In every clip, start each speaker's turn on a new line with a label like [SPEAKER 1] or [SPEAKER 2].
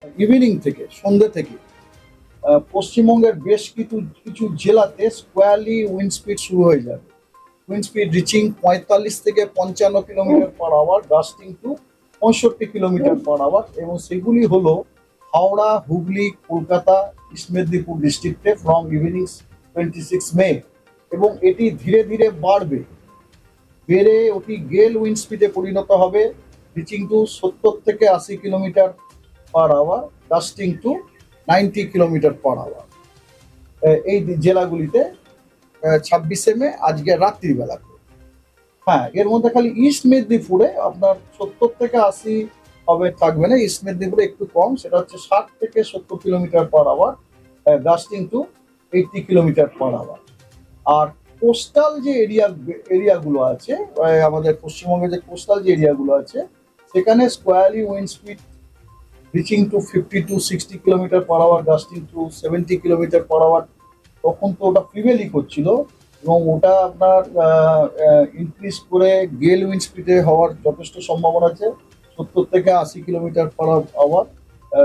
[SPEAKER 1] Evening থেকে সন্ধ্যে থেকে পশ্চিমবঙ্গের বেশ কিছু কিছু জেলাতে স্কোয়ারলি উইন্ড স্পিড শুরু হয়ে যাবে। উইন্ড স্পিড রিচিং 45 থেকে 55 kilometre per hour, gusting two 65 kilometre per hour, এবং সেগুলি হলো হাওড়া, হুগলি, কলকাতা, ইস্ট মেদিনীপুর ডিস্ট্রিক্টে ফ্রম ইভিনিং 26 মে। এবং এটি ধীরে ধীরে বাড়বে, বেড়ে ওটি গেল উইন্ড স্পিডে পরিণত হবে, রিচিং টু 70 থেকে 80 kilometre per hour, gusting to 90 kilometre per hour. এই জেলাগুলিতে 26 মে আজকে রাত্রিবেলা। হ্যাঁ, এর মধ্যে খালি ইস্ট মেদিনীপুরে আপনার 70 থেকে 80 হবে, থাকবে না। ইস্ট মেদিনীপুরে একটু কম, সেটা হচ্ছে 60 থেকে 70 kilometre per hour, gusting to 80 kilometre per hour. আর কোস্টাল যে এরিয়াগুলো আছে, আমাদের পশ্চিমবঙ্গে যে কোস্টাল যে এরিয়াগুলো আছে, সেখানে squally wind speed reaching to 50 to 60 kilometre per hour, gusting to 70 kilometre per hour. তখন তো ওটা প্রিভেলই করছিল, এবং ওটা আপনার ইনক্রিজ করে গেল উইন্ড স্পিডে হওয়ার যথেষ্ট সম্ভাবনা আছে। 70 থেকে 80 kilometre per hour,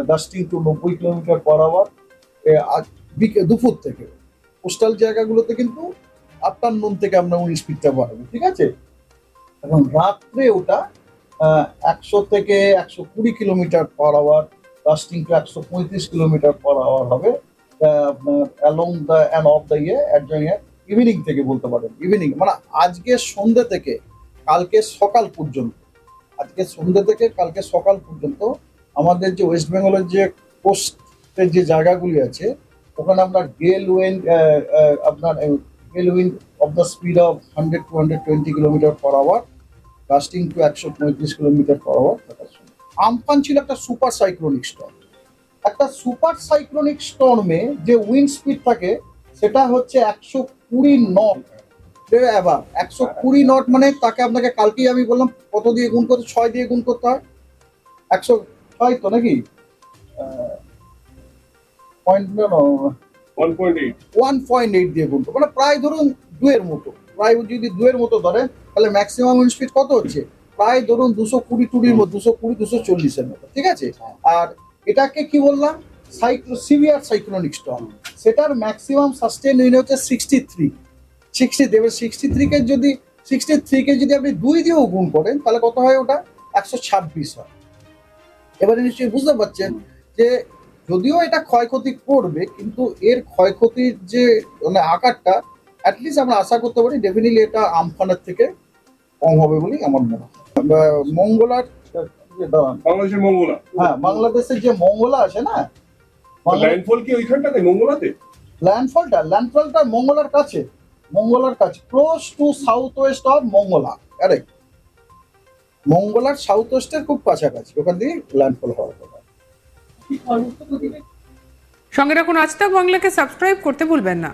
[SPEAKER 1] gusting to 90 kilometre per hour দুপুর থেকে। কোস্টাল জায়গাগুলোতে কিন্তু আফটারনুন থেকে আমরা উইন্ড স্পিডটা বাড়াবো, ঠিক আছে। এবং রাত্রে ওটা 100 থেকে 120 kilometre per hour, gusting to 135 kilometre per hour হবে আপনার along the and of the ইয়ে অ্যাডজয়েন্ট ইয়ার। ইভিনিং থেকে বলতে পারেন, ইভিনিং মানে আজকে সন্ধ্যে থেকে কালকে সকাল পর্যন্ত, আজকে সন্ধ্যে থেকে কালকে সকাল পর্যন্ত আমাদের যে ওয়েস্ট বেঙ্গলের যে কোস্টের যে জায়গাগুলি আছে, ওখানে আপনার gale wind of the speed of 100 to 120 kilometre per hour, gusting to 135 kilometre per hour থাকার সময়। আমফান ছিল একটা সুপার সাইক্লোনিক স্টর্ম। একটা সুপার সাইক্লোনিক স্টর্মে যে উইন্ড স্পিড থাকে সেটা হচ্ছে 120 নট। এবার 120 নট মানে তাকে আপনাকে কালকেই আমি বললাম কত দিয়ে গুণ করতে, 6 দিয়ে গুণ করতে হয়। 106 তো নাকি 1.8 দিয়ে গুণ করতে, মানে প্রায় ধরুন 2 এর মতো। প্রায় যদি 2 এর মতো ধরেন, তাহলে ম্যাক্সিমাম উইন্ড স্পিড কত হচ্ছে? প্রায় ধরুন 220 টুরির মতো, 220-240 এর মতো, ঠিক আছে। আর এটাকে কি বললাম? Severe cyclonic Sturm. সেটার ম্যাক্সিমাম সাস্টেন উইন্ড হচ্ছে 63। 63 কে যদি আপনি 2 দিয়েও গুণ করেন, তাহলে কত হয়? ওটা 126 হয়। এবারে নিশ্চয়ই বুঝতে পারছেন যে যদিও এটা ক্ষয়ক্ষতি করবে, কিন্তু এর ক্ষয়ক্ষতির যে মানে আকারটা অ্যাটলিস্ট আমরা আশা করতে পারি ডেফিনেটলি এটা আমফানের থেকে কম হবে বলেই আমার মনে হয়। মঙ্গলার
[SPEAKER 2] বাংলাদেশের মঙ্গলা,
[SPEAKER 1] হ্যাঁ, বাংলাদেশের যে মঙ্গলা আছে না,
[SPEAKER 2] ল্যান্ডফল কি ওইখানটাতে মঙ্গলাতে?
[SPEAKER 1] ল্যান্ডফলটা মঙ্গলার কাছে, close to south west of Mongla. Correct, মঙ্গলার সাউথ ওয়েস্টের খুব কাছাকাছি, ওখান দিয়ে ল্যান্ডফল হওয়ার কথা।
[SPEAKER 3] সঙ্গে রাখুন আজ তাক বাংলাকে, সাবস্ক্রাইব করতে ভুলবেন না।